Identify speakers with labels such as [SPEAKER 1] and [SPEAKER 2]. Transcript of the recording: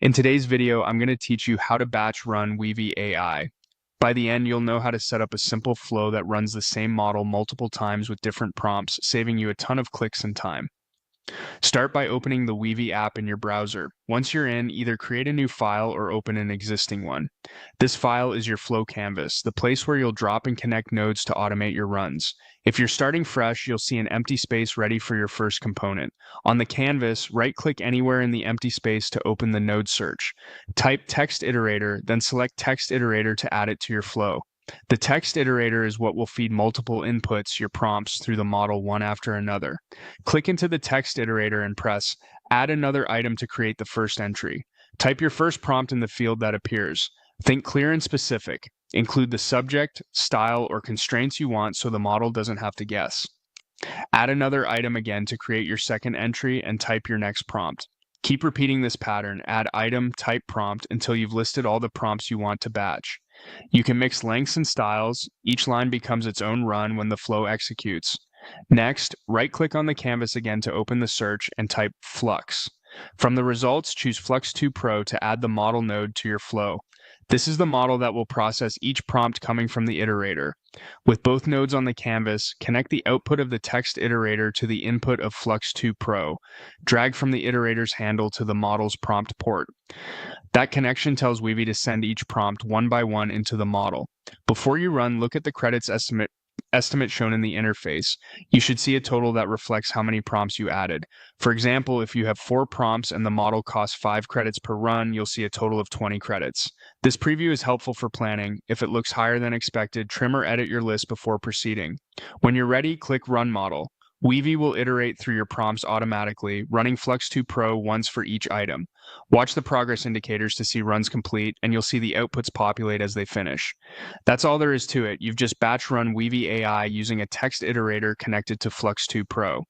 [SPEAKER 1] In today's video, I'm going to teach you how to batch run Weavy AI. By the end, you'll know how to set up a simple flow that runs the same model multiple times with different prompts, saving you a ton of clicks and time. Start by opening the Weavy app in your browser. Once you're in, either create a new file or open an existing one. This file is your flow canvas, the place where you'll drop and connect nodes to automate your runs. If you're starting fresh, you'll see an empty space ready for your first component. On the canvas, right-click anywhere in the empty space to open the node search. Type text iterator, then select text iterator to add it to your flow. The text iterator is what will feed multiple inputs, your prompts, through the model one after another. Click into the text iterator and press Add another item to create the first entry. Type your first prompt in the field that appears. Think clear and specific. Include the subject, style, or constraints you want so the model doesn't have to guess. Add another item again to create your second entry and type your next prompt. Keep repeating this pattern, add item, type prompt, until you've listed all the prompts you want to batch. You can mix lengths and styles. Each line becomes its own run when the flow executes. Next, right-click on the canvas again to open the search and type Flux. From the results, choose Flux 2 Pro to add the model node to your flow. This is the model that will process each prompt coming from the iterator. With both nodes on the canvas, connect the output of the text iterator to the input of Flux 2 Pro. Drag from the iterator's handle to the model's prompt port. That connection tells Weavy to send each prompt one by one into the model. Before you run, look at the credits estimate shown in the interface. You should see a total that reflects how many prompts you added. For example, if you have 4 prompts and the model costs 5 credits per run, you'll see a total of 20 credits. This preview is helpful for planning. If it looks higher than expected, trim or edit your list before proceeding. When you're ready, click Run Model. Weavy will iterate through your prompts automatically, running Flux 2 Pro once for each item. Watch the progress indicators to see runs complete, and you'll see the outputs populate as they finish. That's all there is to it. You've just batch run Weavy AI using a text iterator connected to Flux 2 Pro.